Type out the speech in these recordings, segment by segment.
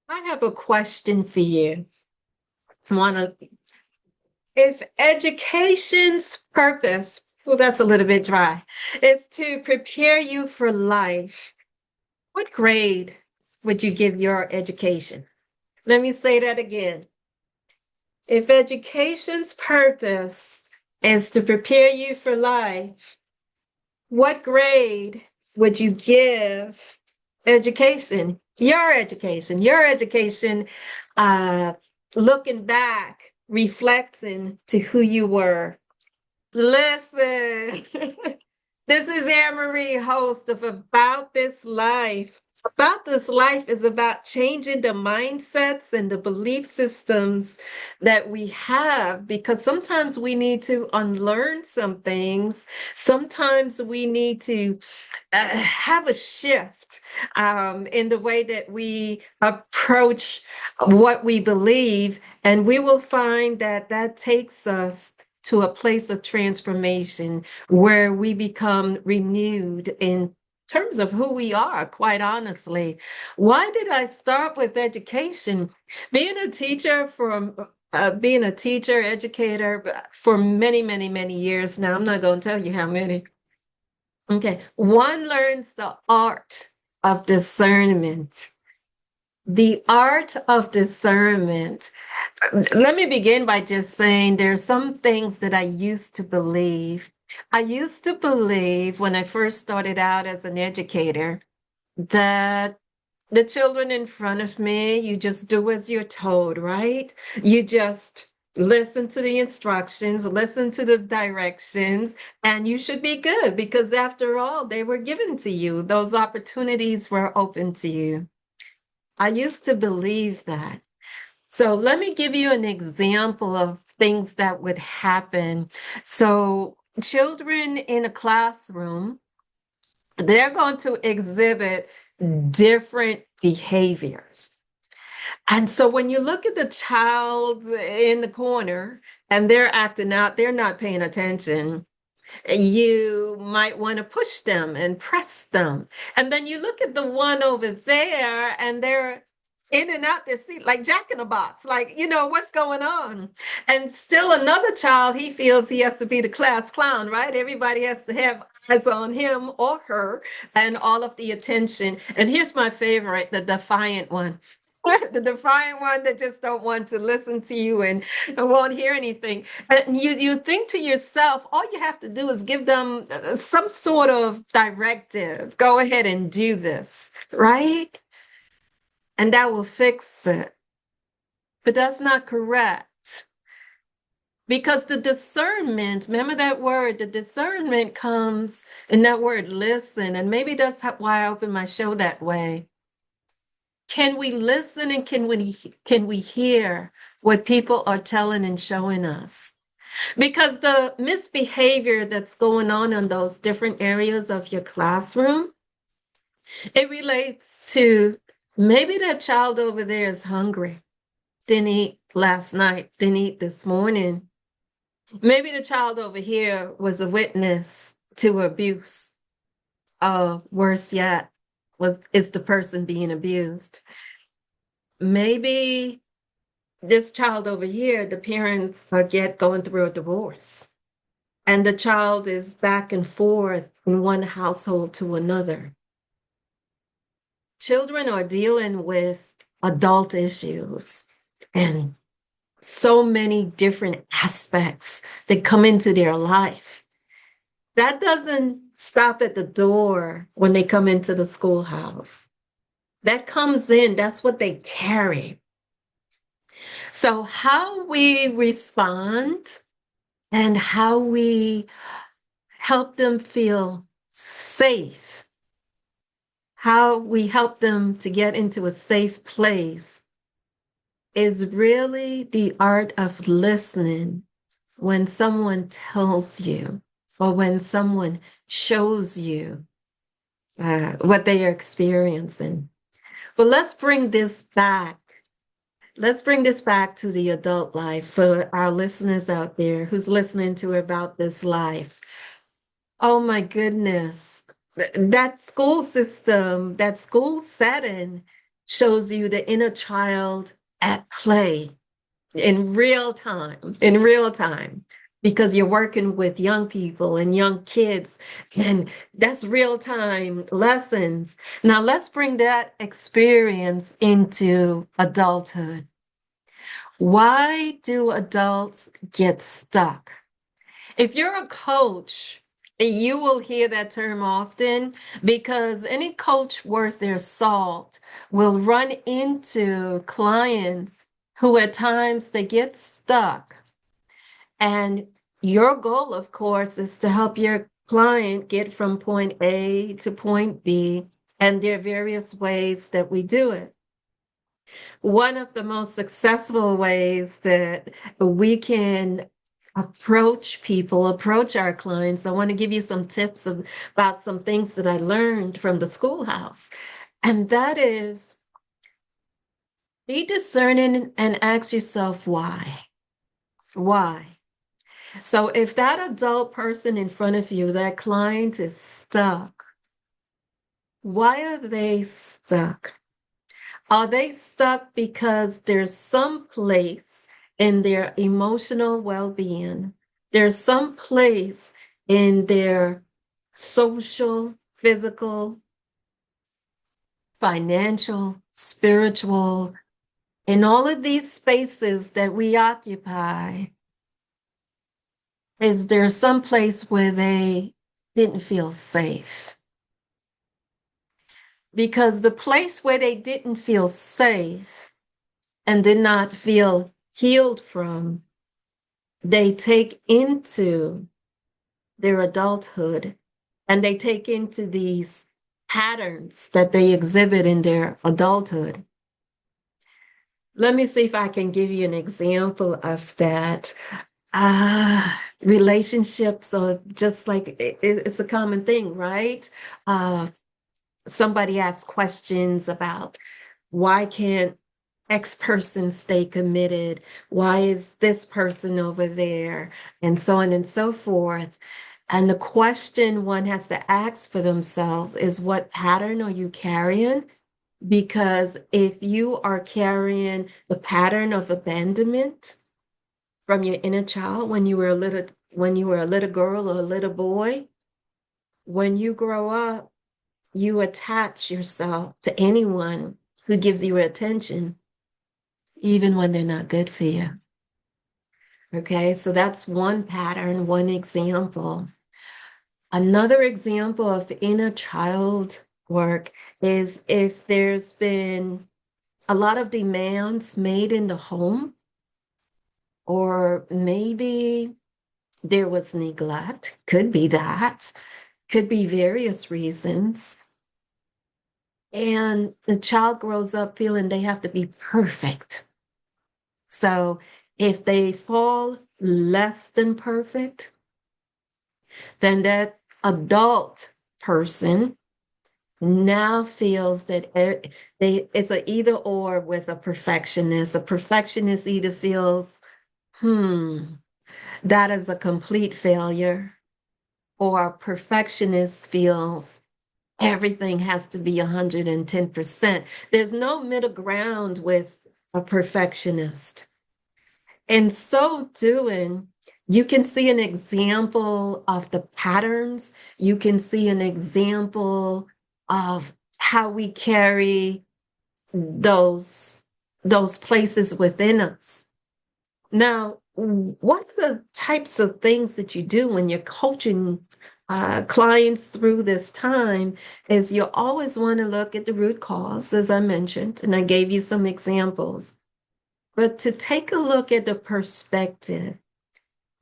I have a question for you. Wanna, if education's purpose, well, that's a little bit dry, is to prepare you for life, what grade would you give your education? Let me say that again. If education's purpose is to prepare you for life, what grade would you give education? Your education, uh, looking back, reflecting to who you were. Listen, this is Anne Marie, host of About This Life. About This Life is about changing the mindsets and the belief systems that we have because sometimes we need to unlearn some things. Sometimes we need to have a shift in the way that we approach what we believe, and we will find that that takes us to a place of transformation where we become renewed in terms of who we are, quite honestly. Why did I start with education? Being a teacher being a teacher, educator for many, many, many years now. I'm not going to tell you how many. Okay. One learns the art of discernment. The art of discernment. Let me begin by just saying there's some things that I used to believe. I used to believe when I first started out as an educator that the children in front of me, you just do as you're told, right? You just listen to the instructions, listen to the directions, and you should be good because after all, they were given to you. Those opportunities were open to you. I used to believe that. So let me give you an example of things that would happen. So children in a classroom, they're going to exhibit different behaviors. And so when you look at the child in the corner and they're acting out, they're not paying attention. You might want to push them and press them. And then you look at the one over there and they're in and out their seat like Jack in a box, like, what's going on? And still another child, he feels he has to be the class clown, right? Everybody has to have eyes on him or her and all of the attention. And here's my favorite, the defiant one. The defiant one that just don't want to listen to you and won't hear anything. And you think to yourself, all you have to do is give them some sort of directive. Go ahead and do this, right? And that will fix it. But that's not correct. Because the discernment, remember that word, the discernment comes in that word listen. And maybe that's why I opened my show that way. Can we listen and can we hear what people are telling and showing us? Because the misbehavior that's going on in those different areas of your classroom, it relates to maybe that child over there is hungry, didn't eat last night, didn't eat this morning. Maybe the child over here was a witness to abuse. Worse yet, is the person being abused. Maybe this child over here, the parents are going through a divorce, and the child is back and forth from one household to another. Children are dealing with adult issues and so many different aspects that come into their life. That doesn't stop at the door when they come into the schoolhouse. That comes in, that's what they carry. So, how we respond and how we help them feel safe, how we help them to get into a safe place is really the art of listening when someone tells you or when someone shows you what they are experiencing. But let's bring this back. Let's bring this back to the adult life for our listeners out there who's listening to About This Life. Oh my goodness. That school system, that school setting, shows you the inner child at play in real time, because you're working with young people and young kids, and that's real time lessons. Now, let's bring that experience into adulthood. Why do adults get stuck? If you're a coach, you will hear that term often, because any coach worth their salt will run into clients who at times they get stuck. And your goal, of course, is to help your client get from point A to point B, and there are various ways that we do it. One of the most successful ways that we can approach our clients. I want to give you some tips about some things that I learned from the schoolhouse. And that is, be discerning and ask yourself why. Why? So if that adult person in front of you, that client is stuck, why are they stuck? Are they stuck because there's some place in their emotional well-being? There's some place in their social, physical, financial, spiritual, in all of these spaces that we occupy, is there some place where they didn't feel safe? Because the place where they didn't feel safe and did not feel healed from, they take into their adulthood, and they take into these patterns that they exhibit in their adulthood. Let me see if I can give you an example of that. Relationships are just like it's a common thing, right? Somebody asks questions about, why can't X person stay committed? Why is this person over there? And so on and so forth. And the question one has to ask for themselves is, what pattern are you carrying? Because if you are carrying the pattern of abandonment from your inner child when you were a little girl or a little boy, when you grow up, you attach yourself to anyone who gives you attention, even when they're not good for you. Okay, so that's one pattern, one example. Another example of inner child work is if there's been a lot of demands made in the home, or maybe there was neglect, could be that, could be various reasons. And the child grows up feeling they have to be perfect. So if they fall less than perfect, then that adult person now feels that it's a either or with a perfectionist. A perfectionist either feels, that is a complete failure, or a perfectionist feels everything has to be 110%. There's no middle ground with a perfectionist. In so doing, you can see an example of the patterns. You can see an example of how we carry those places within us. Now, what are the types of things that you do when you're coaching clients through this time? Is you always want to look at the root cause, as I mentioned, and I gave you some examples. But to take a look at the perspective,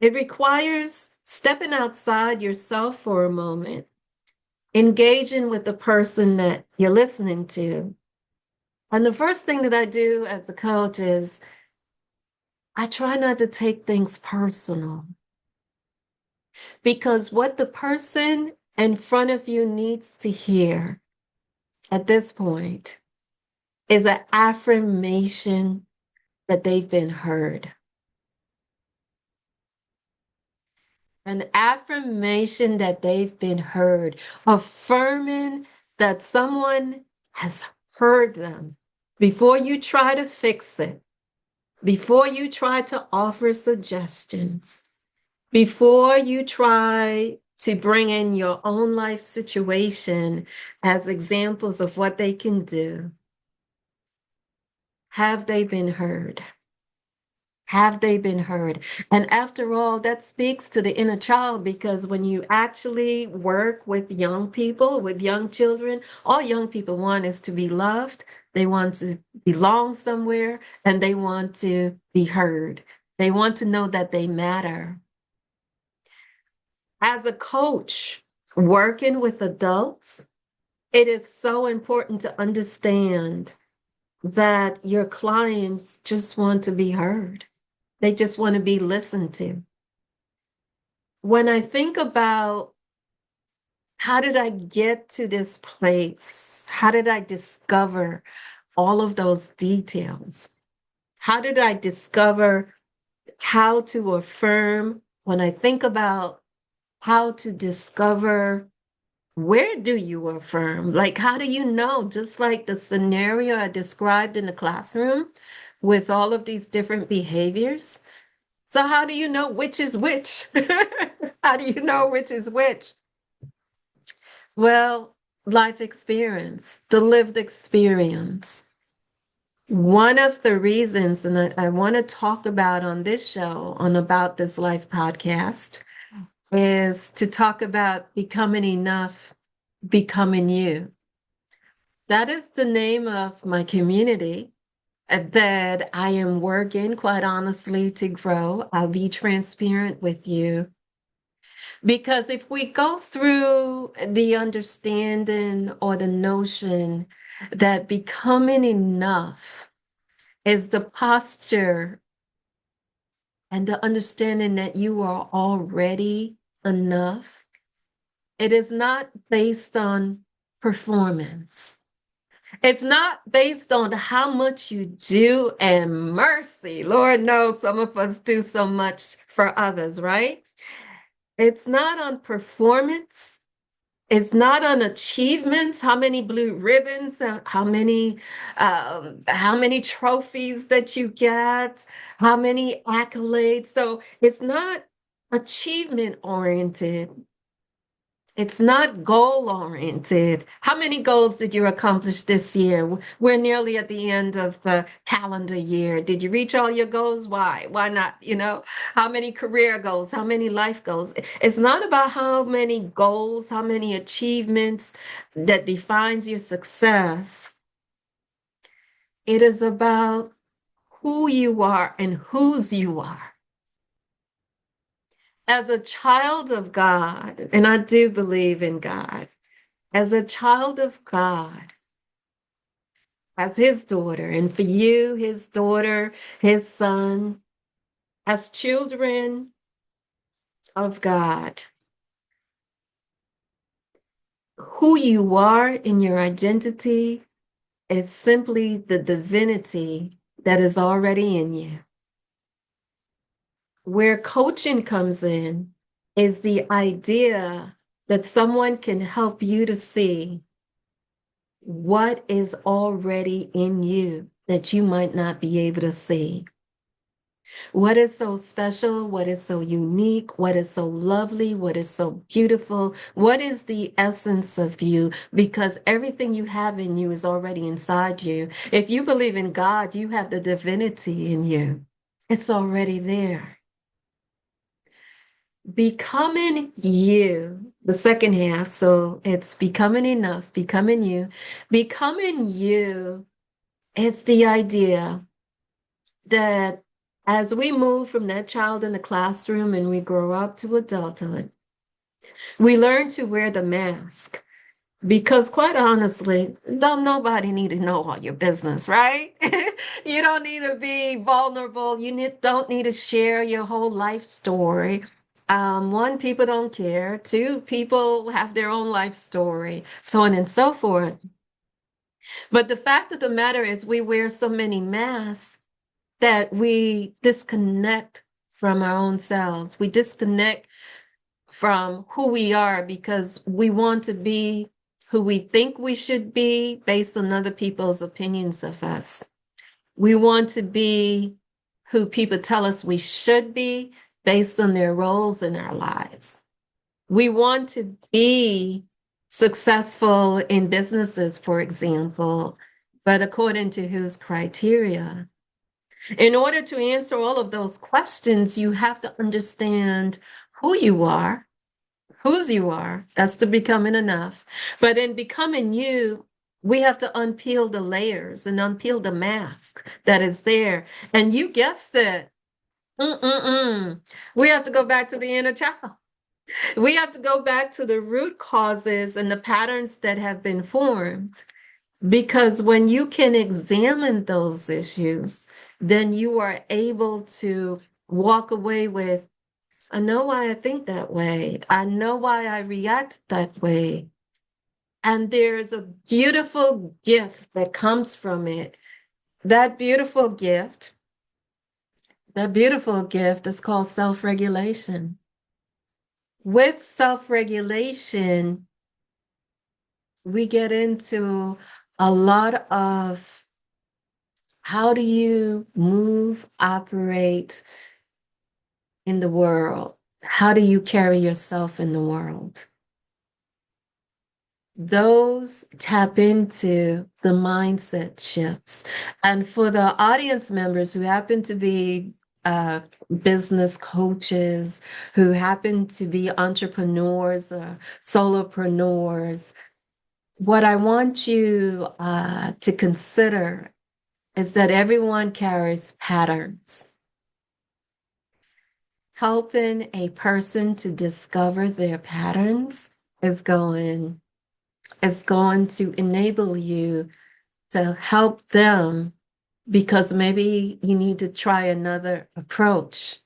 it requires stepping outside yourself for a moment, engaging with the person that you're listening to. And the first thing that I do as a coach is I try not to take things personal, because what the person in front of you needs to hear at this point is an affirmation that they've been heard. An affirmation that they've been heard, affirming that someone has heard them. before you try to fix it, before you try to offer suggestions, before you try to bring in your own life situation as examples of what they can do, have they been heard? Have they been heard? And after all, that speaks to the inner child, because when you actually work with young people, with young children, all young people want is to be loved. They want to belong somewhere, and they want to be heard. They want to know that they matter. As a coach working with adults, it is so important to understand that your clients just want to be heard. They just want to be listened to. When I think about how did I get to this place? How did I discover all of those details? How did I discover how to affirm? When I think about how to discover, where do you affirm? Like, how do you know? Just like the scenario I described in the classroom with all of these different behaviors. So, how do you know which is which? How do you know which is which? Well, life experience, the lived experience. One of the reasons, and I want to talk about on this show, on About This Life podcast, is to talk about becoming enough, becoming you. That is the name of my community that I am working, quite honestly, to grow. I'll be transparent with you. Because if we go through the understanding or the notion that becoming enough is the posture and the understanding that you are already enough, it is not based on performance. It's not based on how much you do, and mercy. Lord knows some of us do so much for others, right? It's not on performance. It's not on achievements, how many blue ribbons, how many trophies that you get, how many accolades. So it's not achievement oriented. It's not goal oriented. How many goals did you accomplish this year? We're nearly at the end of the calendar year. Did you reach all your goals? Why? Why not? How many career goals? How many life goals? It's not about how many goals, how many achievements that defines your success. It is about who you are and whose you are. As a child of God, and I do believe in God, as a child of God, as his daughter, and for you, his daughter, his son, as children of God, who you are in your identity is simply the divinity that is already in you. Where coaching comes in is the idea that someone can help you to see what is already in you that you might not be able to see. What is so special? What is so unique? What is so lovely? What is so beautiful? What is the essence of you? Because everything you have in you is already inside you. If you believe in God, you have the divinity in you. It's already there. Becoming you, the second half. So it's becoming enough, becoming you. Becoming you is the idea that as we move from that child in the classroom and we grow up to adulthood, we learn to wear the mask. Because quite honestly, don't nobody need to know all your business, right? You don't need to be vulnerable. Don't need to share your whole life story. One, people don't care. Two, people have their own life story, so on and so forth. But the fact of the matter is we wear so many masks that we disconnect from our own selves. We disconnect from who we are because we want to be who we think we should be based on other people's opinions of us. We want to be who people tell us we should be based on their roles in our lives. We want to be successful in businesses, for example, but according to whose criteria? In order to answer all of those questions, you have to understand who you are, whose you are. That's the becoming enough. But in becoming you, we have to unpeel the layers and unpeel the mask that is there. And you guessed it. Mm-mm-mm. We have to go back to the inner child. We have to go back to the root causes and the patterns that have been formed. Because when you can examine those issues, then you are able to walk away with, I know why I think that way. I know why I react that way. And there's a beautiful gift that comes from it. That beautiful gift, that beautiful gift is called self-regulation. With self-regulation, we get into a lot of how do you move, operate in the world? How do you carry yourself in the world? Those tap into the mindset shifts. And for the audience members who happen to be uh, business coaches, who happen to be entrepreneurs or solopreneurs, what I want you to consider is that everyone carries patterns. Helping a person to discover their patterns is going to enable you to help them because maybe you need to try another approach.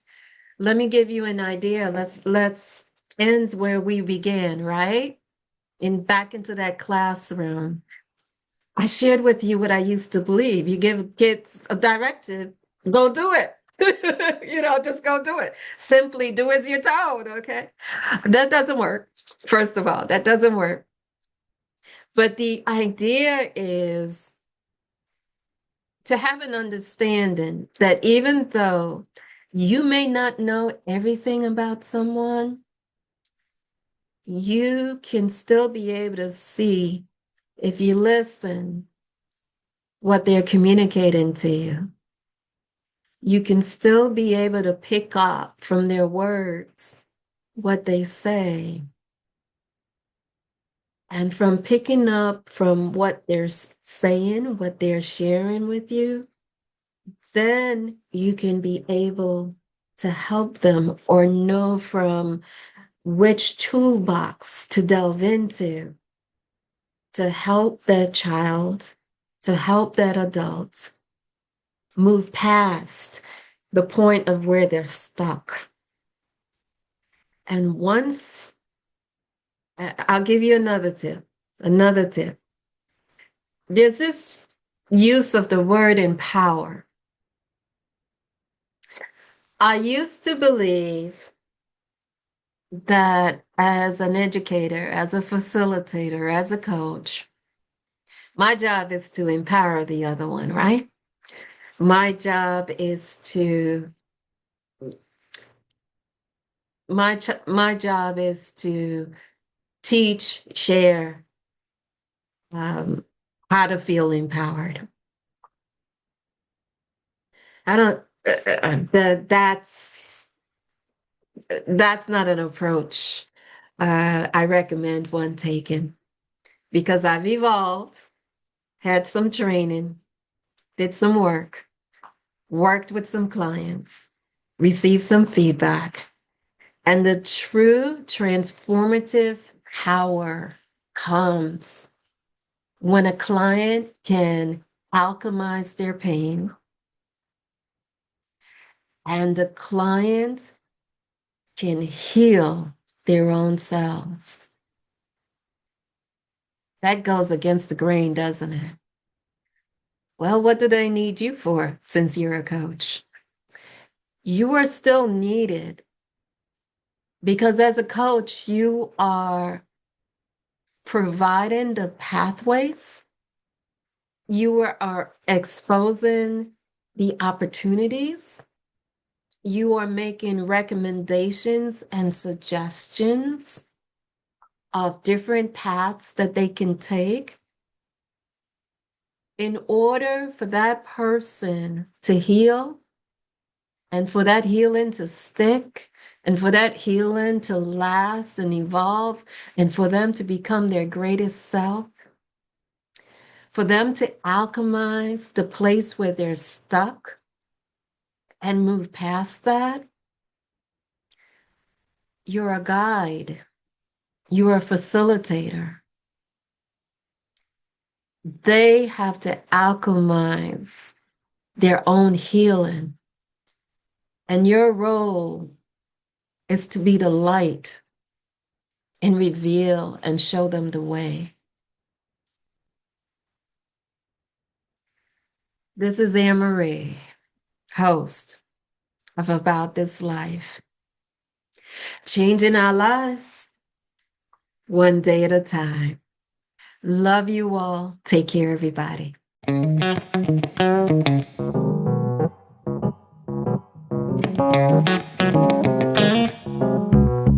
Let me give you an idea. Let's end where we began, right? Back into that classroom. I shared with you what I used to believe. You give kids a directive, go do it. Just go do it. Simply do as you're told, okay? That doesn't work. First of all, that doesn't work. But the idea is to have an understanding that even though you may not know everything about someone, you can still be able to see, if you listen, what they're communicating to you. You can still be able to pick up from their words what they say. And from picking up from what they're saying, what they're sharing with you, then you can be able to help them or know from which toolbox to delve into to help that child, to help that adult move past the point of where they're stuck. And once, I'll give you another tip, another tip. There's this use of the word empower. I used to believe that as an educator, as a facilitator, as a coach, my job is to empower the other one, right? My job is to my job is to teach, share how to feel empowered. I don't that's not an approach I recommend one taken because I've evolved, had some training, did some work, worked with some clients, received some feedback, and the true transformative power comes when a client can alchemize their pain and the client can heal their own selves. That goes against the grain, doesn't it? Well, what do they need you for since you're a coach? You are still needed because as a coach, you are providing the pathways. You are exposing the opportunities. You are making recommendations and suggestions of different paths that they can take in order for that person to heal and for that healing to stick and for that healing to last and evolve and for them to become their greatest self, for them to alchemize the place where they're stuck and move past that. You're a guide. You're a facilitator. They have to alchemize their own healing. And your role is to be the light and reveal and show them the way. This is Anne Marie, host of About This Life, changing our lives one day at a time. Love you all. Take care, everybody.